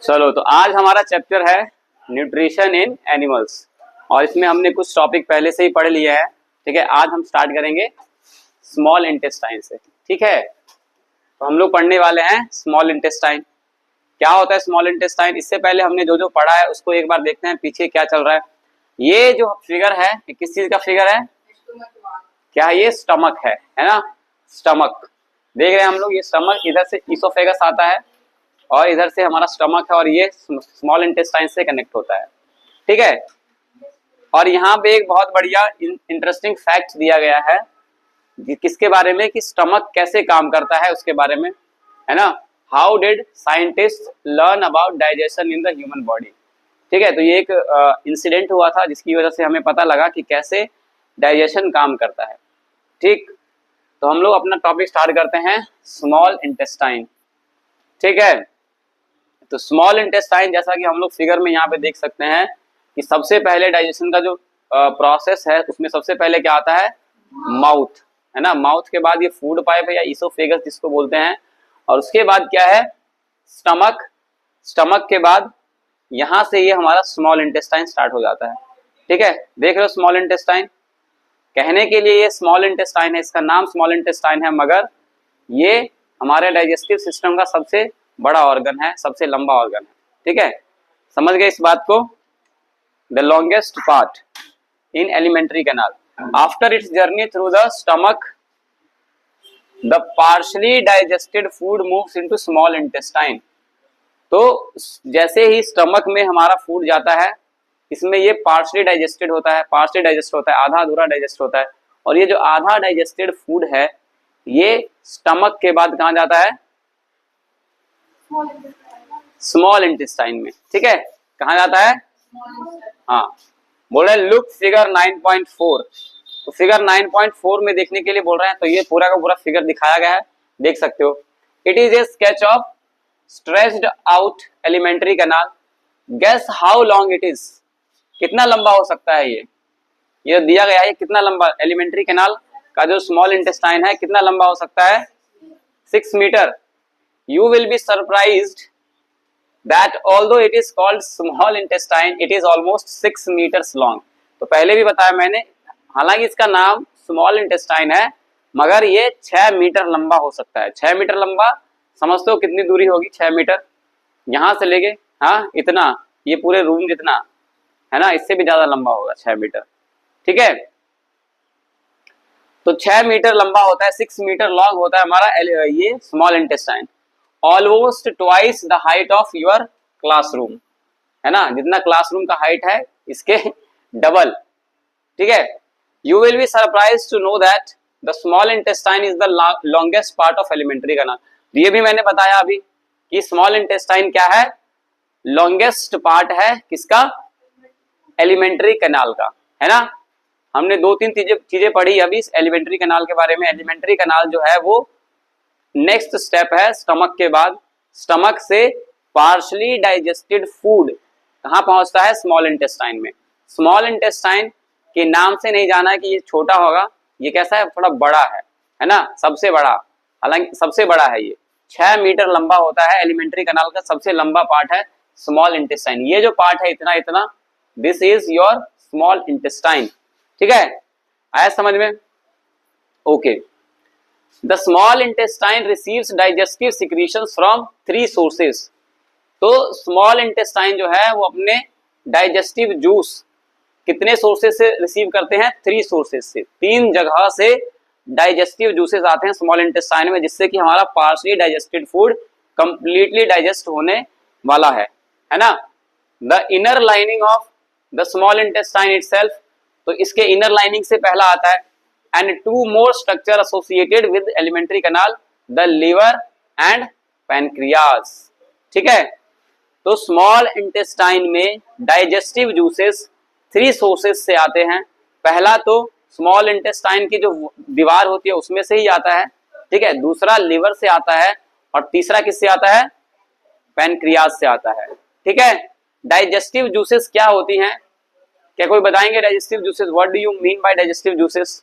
चलो तो आज हमारा चैप्टर है न्यूट्रिशन इन एनिमल्स और इसमें हमने कुछ टॉपिक पहले से ही पढ़ लिया है। ठीक है, आज हम स्टार्ट करेंगे स्मॉल इंटेस्टाइन से। ठीक है, तो हम लोग पढ़ने वाले हैं स्मॉल इंटेस्टाइन। क्या होता है स्मॉल इंटेस्टाइन? इससे पहले हमने जो जो पढ़ा है उसको एक बार देखते हैं पीछे क्या चल रहा है। ये जो फिगर है ये किस चीज का फिगर है? क्या ये स्टमक है ना? स्टमक देख रहे हैं हम लोग। ये स्टमक, इधर से इसोफेगस आता है और इधर से हमारा स्टमक है और ये स्मॉल इंटेस्टाइन से कनेक्ट होता है। ठीक है, और यहाँ पे एक बहुत बढ़िया इंटरेस्टिंग फैक्ट दिया गया है किसके बारे में, कि स्टमक कैसे काम करता है उसके बारे में, है ना। How did scientist learn about digestion in the human body. ठीक है, तो ये एक इंसिडेंट हुआ था जिसकी वजह से हमें पता लगा कि कैसे डाइजेशन काम करता है। ठीक, तो हम लोग अपना टॉपिक स्टार्ट करते हैं स्मॉल इंटेस्टाइन। ठीक है, तो स्मॉल इंटेस्टाइन जैसा कि हम लोग फिगर में यहाँ पे देख सकते हैं कि सबसे पहले डाइजेशन का जो प्रोसेस है उसमें सबसे पहले क्या आता है? माउथ, है ना। माउथ के बाद ये फूड पाइप है या इसोफेगस जिसको बोलते हैं, और उसके बाद क्या है? स्टमक। स्टमक के बाद यहाँ से ये हमारा स्मॉल इंटेस्टाइन स्टार्ट हो जाता है। ठीक है, देख रहे हो स्मॉल इंटेस्टाइन। कहने के लिए ये स्मॉल इंटेस्टाइन है, इसका नाम स्मॉल इंटेस्टाइन है, मगर ये हमारे डाइजेस्टिव सिस्टम का सबसे बड़ा ऑर्गन है, सबसे लंबा ऑर्गन है। ठीक है, समझ गए इस बात को? The longest part in alimentary canal after it's journey through the stomach the partially digested food moves into small intestine. तो जैसे ही स्टमक में हमारा फूड जाता है, इसमें ये पार्शली डाइजेस्टेड होता है, पार्शली डाइजेस्ट होता है, आधा अधूरा डाइजेस्ट होता है, और ये जो आधा डाइजेस्टेड फूड है ये स्टमक के बाद कहाँ जाता है? स्मॉल इंटेस्टाइन में। ठीक है, कहाँ जाता है? हाँ, बोल रहे लुक फिगर 9.4। तो फिगर 9.4 में देखने के लिए बोल रहे हैं, तो ये पूरा का पूरा फिगर दिखाया गया है, देख सकते हो। It is a sketch of stretched out alimentary canal. Guess how long it is. कितना लंबा हो सकता है ये दिया गया है, कितना लंबा एलिमेंट्री कैनाल का जो स्मॉल इंटेस्टाइन है कितना लंबा हो सकता है? 6 metre. You will be surprised that although it is called small intestine, it is almost 6 meters long. तो पहले भी बताया मैंने, हालांकि इसका नाम स्मॉल इंटेस्टाइन है मगर ये 6 मीटर लंबा हो सकता है। 6 मीटर लंबा समझते हो कितनी दूरी होगी? 6 मीटर यहाँ से लेके, हाँ इतना, ये पूरे रूम जितना है ना, इससे भी ज्यादा लंबा होगा 6 मीटर। ठीक है, तो 6 मीटर लंबा होता है, 6 मीटर लॉन्ग होता है हमारा ये small intestine. Almost twice the height of your classroom, है ना, जितना क्लासरूम का हाइट है इसके डबल। ठीक है, you will be surprise to know that the small intestine is the longest part of alimentary canal. ये भी मैंने बताया अभी कि स्मॉल इंटेस्टाइन क्या है? लॉन्गेस्ट पार्ट है किसका? एलिमेंट्री कैनाल का, है ना। हमने 2-3 चीजें पढ़ी अभी इस एलिमेंट्री कैनाल के बारे में। एलिमेंट्री कैनाल जो है वो नेक्स्ट स्टेप है स्टमक के बाद। स्टमक से पार्शली डाइजेस्टेड फूड कहाँ पहुंचता है? स्मॉल इंटेस्टाइन में। स्मॉल इंटेस्टाइन के नाम से नहीं जाना है कि ये छोटा होगा, ये कैसा है? थोड़ा बड़ा है ना, सबसे बड़ा। हालांकि सबसे बड़ा है, ये 6 मीटर लंबा होता है। एलिमेंट्री कैनाल का सबसे लंबा पार्ट है स्मॉल इंटेस्टाइन। ये जो पार्ट है इतना इतना, this is your small intestine. ठीक है, आया समझ में? Okay. The small intestine receives digestive secretions from 3 sources. तो स्मॉल इंटेस्टाइन जो है वो अपने डाइजेस्टिव जूस कितने सोर्सेस से रिसीव करते हैं? 3 सोर्सेस से, 3 जगह से डाइजेस्टिव जूसेस आते हैं स्मॉल इंटेस्टाइन में, जिससे कि हमारा partially digested food completely digest होने वाला है ना। The inner lining of the small intestine itself, तो इसके इनर लाइनिंग से पहला आता है, and 2 more structure associated with alimentary canal, the liver and pancreas। ठीक है, तो स्मॉल इंटेस्टाइन में डाइजेस्टिव जूसेस 3 सोर्सेस से आते हैं। पहला तो स्मॉल इंटेस्टाइन की जो दीवार होती है उसमें से ही आता है। ठीक है, दूसरा लिवर से आता है, और तीसरा किससे आता है? पैनक्रियाज से आता है। ठीक है, डाइजेस्टिव जूसेस क्या होती हैं? क्या कोई बताएंगे digestive juices? What do you mean by digestive juices?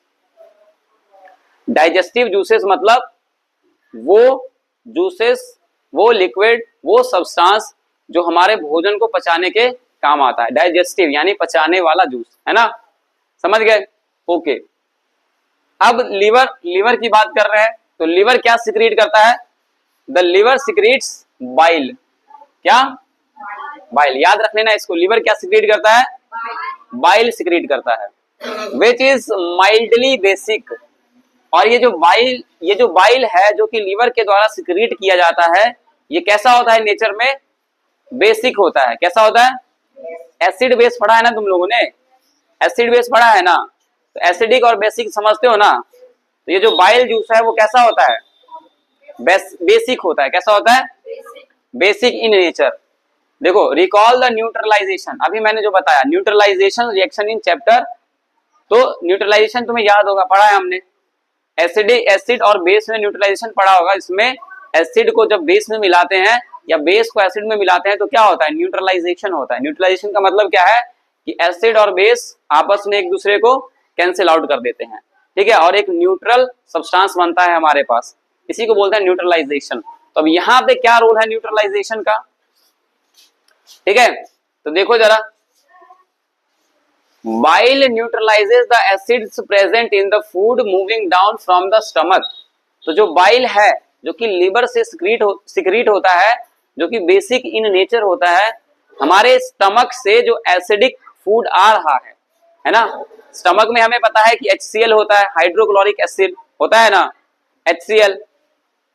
Digestive juices मतलब वो जूसेस, वो लिक्विड, वो सब्सटेंस जो हमारे भोजन को पचाने के काम आता है, डाइजेस्टिव यानी पचाने वाला जूस, है ना, समझ गए। ओके, अब लीवर की बात कर रहे हैं, तो लीवर क्या सिक्रीट करता है, द लीवर सिक्रीट्स बाइल, क्या, बाइल, याद रख लेना इसको, लीवर क्या सिक्रीट करता है, बाइल सिक्रीट करता है, विच इज माइल्डली बेसिक। और ये जो बाइल है जो कि लीवर के द्वारा सिक्रीट किया जाता है, ये कैसा होता है नेचर में, बेसिक होता है। कैसा होता है, एसिड बेस पढ़ा है ना तुम लोगों ने, एसिड बेस पढ़ा है ना, तो एसिडिक और बेसिक समझते हो ना, तो ये जो बाइल जूस है वो कैसा होता है, बेसिक होता है। कैसा होता है, बेसिक इन नेचर। देखो, रिकॉल द न्यूट्रलाइजेशन, अभी मैंने जो बताया न्यूट्रलाइजेशन रिएक्शन इन चैप्टर, तो न्यूट्रलाइजेशन तुम्हें याद होगा, पढ़ा है हमने, एसिड और बेस में न्यूट्रलाइजेशन पढ़ा होगा। इसमें एसिड को जब बेस में मिलाते हैं या बेस को एसिड में मिलाते हैं तो क्या होता है, न्यूट्रलाइजेशन होता है। न्यूट्रलाइजेशन का मतलब क्या है कि एसिड और बेस आपस में एक दूसरे को कैंसिल आउट कर देते हैं, ठीक है, और एक न्यूट्रल सब्सटेंस बनता है हमारे पास, इसी को बोलते हैं न्यूट्रलाइजेशन। तो अब यहाँ पे क्या रोल है न्यूट्रलाइजेशन का, ठीक है, तो देखो जरा, bile neutralises the acids present in the food moving down from the stomach. तो जो बाइल है जो कि लीवर से सिक्रीट होता है, जो कि बेसिक इन नेचर होता है, हमारे स्टमक से जो एसिडिक फूड आ रहा है ना, स्टमक में हमें पता है कि HCl होता है, हाइड्रोक्लोरिक एसिड होता है ना, HCl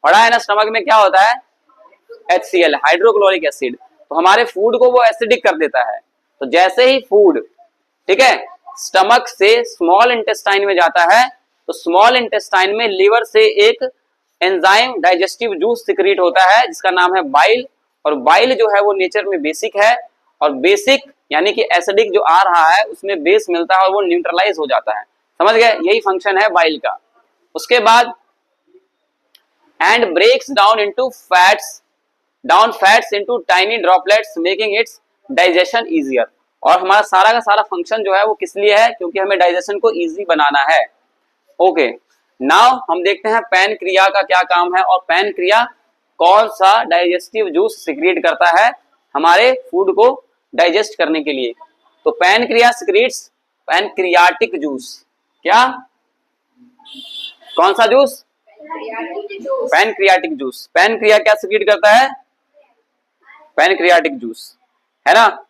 पढ़ा है ना, स्टमक में क्या होता है, HCl, हाइड्रोक्लोरिक एसिड। तो हमारे फूड को वो एसिडिक कर देता है। तो जैसे ही फूड, ठीक है, स्टमक से स्मॉल इंटेस्टाइन में जाता है, तो स्मॉल इंटेस्टाइन में लीवर से एक एंजाइम डाइजेस्टिव जूस सिक्रीट होता है जिसका नाम है बाइल। और बाइल जो है वो नेचर में बेसिक है, और बेसिक यानी कि एसिडिक जो आ रहा है उसमें बेस मिलता है और वो न्यूट्रलाइज हो जाता है, समझ गए, यही फंक्शन है बाइल का। उसके बाद and breaks down fats into tiny droplets making its digestion easier. और हमारा सारा का सारा फंक्शन जो है वो किस लिए है, क्योंकि हमें डाइजेशन को इजी बनाना है। ओके, नाउ हम देखते हैं पैनक्रिया का क्या काम है, और पैनक्रिया कौन सा डाइजेस्टिव जूस सिक्रीट करता है हमारे फूड को डाइजेस्ट करने के लिए। तो पैनक्रिया सिक्रीट्स पैनक्रियाटिक जूस, क्या, कौन सा जूस, पैनक्रियाटिक जूस। पैनक्रिया क्या सिक्रीट करता है, पैनक्रियाटिक जूस, है ना।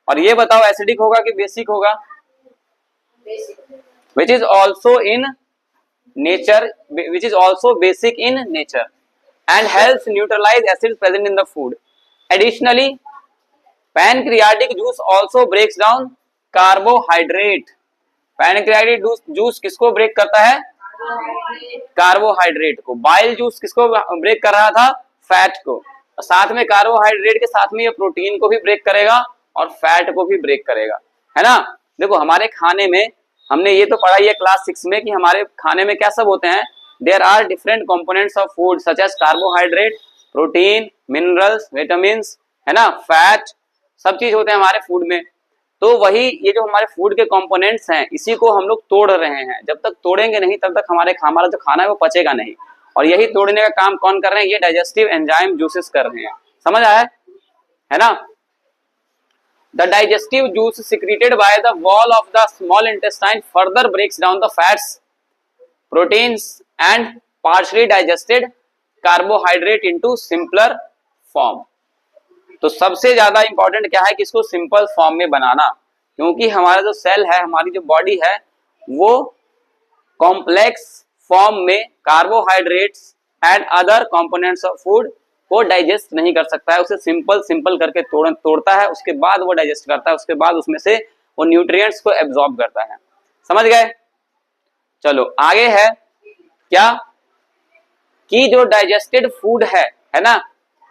और ये बताओ एसिडिक होगा कि बेसिक होगा, which is also basic in nature and helps neutralize acids present in the food. Additionally, pancreatic juice also breaks down carbohydrate. Pancreatic juice किसको ब्रेक करता है, कार्बोहाइड्रेट को। बाइल जूस किसको ब्रेक कर रहा था, फैट को। साथ में कार्बोहाइड्रेट के साथ में ये प्रोटीन को भी ब्रेक करेगा और फैट को भी ब्रेक करेगा, है ना। देखो, हमारे खाने में हमने ये तो पढ़ा है क्लास 6 में कि हमारे खाने में क्या सब होते हैं, there are different components of food such as carbohydrate, protein, minerals, vitamins, है ना, फैट, सब चीज होते हैं हमारे फूड में। तो वही ये जो हमारे फूड के कंपोनेंट्स हैं, इसी को हम लोग तोड़ रहे हैं। जब तक तोड़ेंगे नहीं तब तक हमारा जो खाना है वो पचेगा नहीं। और यही तोड़ने का काम कौन कर रहे हैं, ये डाइजेस्टिव एंजाइम जूसेस कर रहे हैं, समझ आया, है ना। The digestive juice secreted by the wall of the small intestine further breaks down the fats, proteins and partially digested carbohydrate into simpler form. तो सबसे ज्यादा इंपॉर्टेंट क्या है कि इसको सिंपल फॉर्म में बनाना, क्योंकि हमारा जो सेल है, हमारी जो बॉडी है, वो कॉम्प्लेक्स फॉर्म में carbohydrates and other components of food वो डाइजेस्ट नहीं कर सकता है। उसे सिंपल करके तोड़ता है, उसके बाद वो डाइजेस्ट करता है, उसके बाद उसमें से वो न्यूट्रिएंट्स को एब्जॉर्ब करता है, समझ गए। चलो आगे है क्या, कि जो डाइजेस्टेड फूड है ना,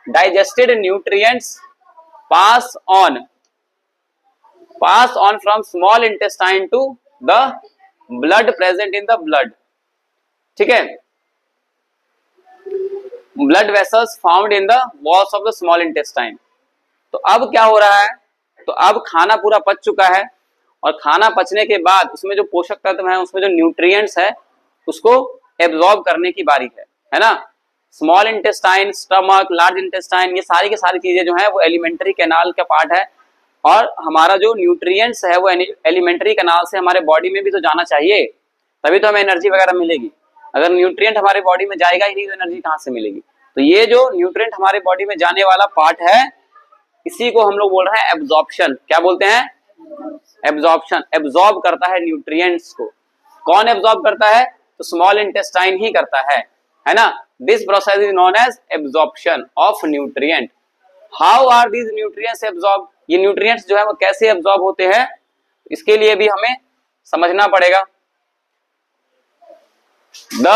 digested nutrients pass on from small intestine to the blood present in the blood, ठीक है, blood vessels found in the walls of the small intestine. तो अब क्या हो रहा है, तो अब खाना पूरा पच चुका है, और खाना पचने के बाद उसमें जो पोषक तत्व है, उसमें जो न्यूट्रिएंट्स है, उसको एब्जॉर्ब करने की बारी है ना। Small intestine, stomach, large intestine, ये सारी की सारी चीजें जो है वो एलिमेंट्री कैनाल का पार्ट है। और हमारा जो न्यूट्रिएंट्स है वो एलिमेंट्री कैनाल से हमारे बॉडी में भी तो जाना चाहिए, तभी तो हमें एनर्जी वगैरह मिलेगी। अगर न्यूट्रिएंट हमारे बॉडी में जाएगा ही नहीं तो एनर्जी कहाँ से मिलेगी। तो ये जो न्यूट्रिएंट हमारे बॉडी में जाने वाला पार्ट है, इसी को हम लोग बोल रहे हैं एब्जॉर्प्शन। क्या बोलते हैं? एब्जॉर्प्शन। एब्जॉर्ब करता है न्यूट्रिएंट्स को। कौन एब्जॉर्ब करता है? तो स्मॉल इंटेस्टाइन ही करता है ना। This process is known as absorption of nutrient. How are these nutrients absorb? ये न्यूट्रिएंट्स जो है वो कैसे एब्जॉर्ब होते हैं, इसके लिए भी हमें समझना पड़ेगा। The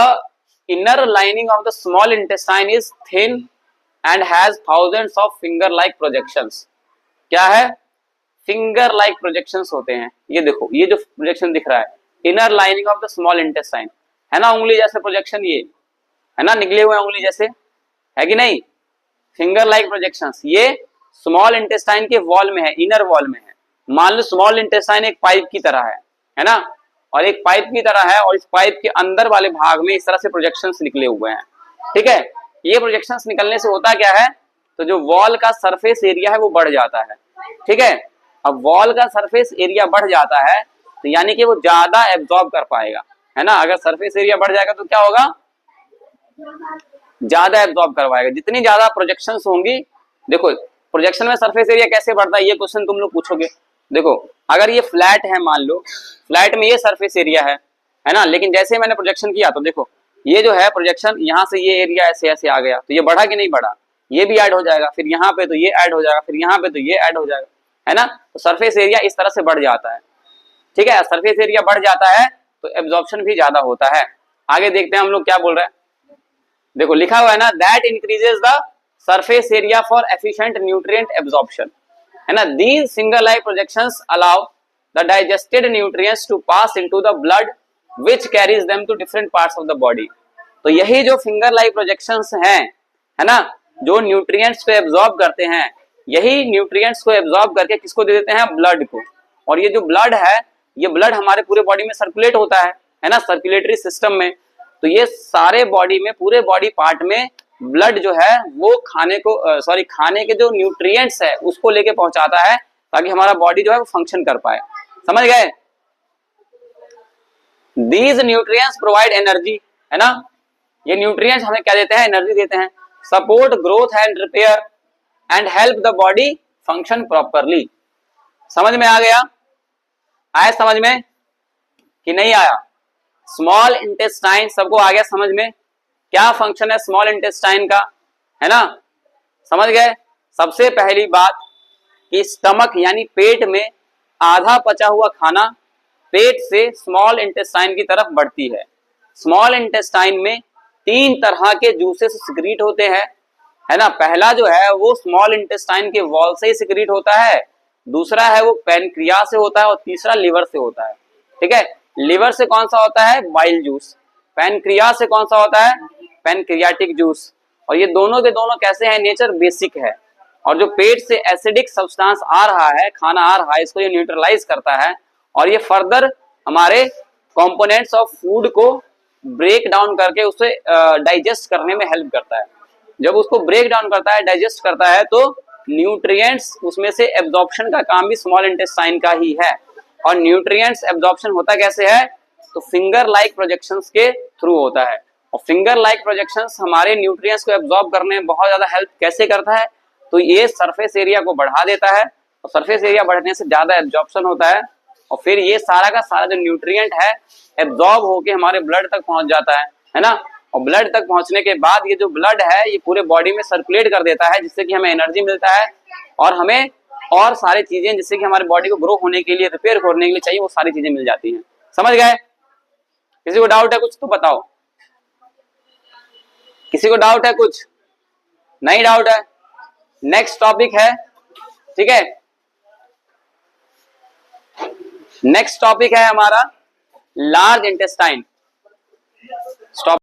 inner lining of the small intestine is thin and has thousands of finger-like projections. क्या है? Finger-like projections होते हैं। ये देखो, ये जो प्रोजेक्शन दिख रहा है, inner lining of the small intestine, है ना, उंगली जैसे प्रोजेक्शन, ये है ना, निकले हुए उंगली जैसे, है कि नहीं? Finger-like projections ये स्मॉल इंटेस्टाइन के वॉल में है, इनर वॉल में है। मान लो स्मॉल इंटेस्टाइन एक पाइप की तरह है ना, और एक पाइप की तरह है, और इस पाइप के अंदर वाले भाग में इस तरह से प्रोजेक्शंस निकले हुए हैं। ठीक है, ये प्रोजेक्शंस निकलने से होता क्या है, तो जो वॉल का सरफेस एरिया है वो बढ़ जाता है। ठीक है, अब वॉल का सरफेस एरिया बढ़ जाता है तो यानी कि वो ज्यादा एब्जॉर्ब कर पाएगा, है ना। अगर सरफेस एरिया बढ़ जाएगा तो क्या होगा? ज्यादा एब्जॉर्ब करवाएगा। जितनी ज्यादा प्रोजेक्शंस होंगी, देखो प्रोजेक्शन में सरफेस एरिया कैसे बढ़ता है, ये क्वेश्चन तुम लोग पूछोगे। देखो, अगर ये फ्लैट है, मान लो फ्लैट में ये सरफेस एरिया है ना, लेकिन जैसे मैंने प्रोजेक्शन किया तो देखो ये जो है प्रोजेक्शन, यहाँ से ये एरिया ऐसे ऐसे आ गया, तो ये बढ़ा कि नहीं बढ़ा? ये भी ऐड हो जाएगा, फिर यहाँ पे तो ये ऐड हो जाएगा, फिर यहाँ पे तो ये ऐड हो जाएगा, है ना। तो सरफेस एरिया इस तरह से बढ़ जाता है। ठीक है, सरफेस एरिया बढ़ जाता है तो एब्जॉर्प्शन भी ज्यादा होता है। आगे देखते हैं हम लोग क्या बोल रहे हैं। देखो लिखा हुआ है ना, that increases the surface area for efficient nutrient absorption, है ना। These finger like projections allow the digested nutrients to pass into the blood which carries them to different parts of the body. तो यही जो finger like projections हैं, है ना, जो nutrients को एब्जॉर्ब करते हैं, यही न्यूट्रिएंट्स को एब्जॉर्ब करके किसको दे देते हैं? ब्लड को। और ये जो ब्लड है, ये ब्लड हमारे पूरे बॉडी में सर्कुलेट होता है ना, सर्कुलेटरी सिस्टम में। तो ये सारे बॉडी में, पूरे बॉडी पार्ट में ब्लड जो है वो खाने के जो न्यूट्रिएंट्स है उसको लेके पहुंचाता है, ताकि हमारा बॉडी जो है वो फंक्शन कर पाए। समझ गए? दीज न्यूट्रिएंट्स प्रोवाइड एनर्जी, है ना। ये न्यूट्रिएंट्स हमें क्या देते हैं? एनर्जी देते हैं। Support growth and repair and help the body function properly. समझ में आ गया? आया समझ में कि नहीं आया? स्मॉल इंटेस्टाइन सबको आ गया समझ में? क्या फंक्शन है स्मॉल इंटेस्टाइन का, है ना। समझ गए? सबसे पहली बात कि स्टमक यानी पेट में आधा पचा हुआ खाना पेट से स्मॉल इंटेस्टाइन की तरफ बढ़ती है। स्मॉल इंटेस्टाइन में 3 तरह के जूसेस सिक्रीट होते हैं, है ना। पहला जो है वो स्मॉल इंटेस्टाइन के वॉल से ही सिक्रीट होता है, दूसरा है वो पैनक्रियास से होता है, और तीसरा लिवर से होता है। ठीक है, लिवर से कौन सा होता है? Bile juice. पैनक्रियास से कौन सा होता है? Pancreatic juice. और ये दोनों के दोनों कैसे हैं? नेचर बेसिक है। और जो पेट से एसिडिक सब्सटेंस आ रहा है, खाना आ रहा है, इसको ये न्यूट्रलाइज करता है, और ये फर्दर हमारे कंपोनेंट्स ऑफ फूड को ब्रेक डाउन करके उसे डाइजेस्ट करने में हेल्प करता है। जब उसको ब्रेक डाउन करता है, डाइजेस्ट करता है, तो न्यूट्रिएंट्स उसमें से एब्जॉर्प्शन का काम भी स्मॉल इंटेस्टाइन का ही है। और न्यूट्रिएंट्स एब्जॉर्प्शन होता कैसे है? तो फिंगर लाइक प्रोजेक्शंस के थ्रू होता है। और फिंगर लाइक प्रोजेक्शंस हमारे न्यूट्रिएंट्स को एब्जॉर्ब करने में बहुत ज्यादा हेल्प कैसे करता है? तो ये सरफेस एरिया को बढ़ा देता है, और सरफेस एरिया बढ़ने से ज्यादा एब्जॉर्प्शन होता है, और फिर ये सारा का सारा जो न्यूट्रिएंट है एब्जॉर्ब होके हमारे ब्लड तक पहुंच जाता है ना। और ब्लड तक पहुंचने के बाद ये जो ब्लड है ये पूरे बॉडी में सर्कुलेट कर देता है, जिससे कि हमें एनर्जी मिलता है, और हमें और सारी चीजें जिससे कि हमारे बॉडी को ग्रो होने के लिए, रिपेयर होने के लिए चाहिए, वो सारी चीजें मिल जाती हैं। समझ गए? किसी को डाउट है कुछ तो बताओ। किसी को डाउट है कुछ? नहीं डाउट है? नेक्स्ट टॉपिक है, ठीक है, नेक्स्ट टॉपिक है हमारा लार्ज इंटेस्टाइन। स्टॉप।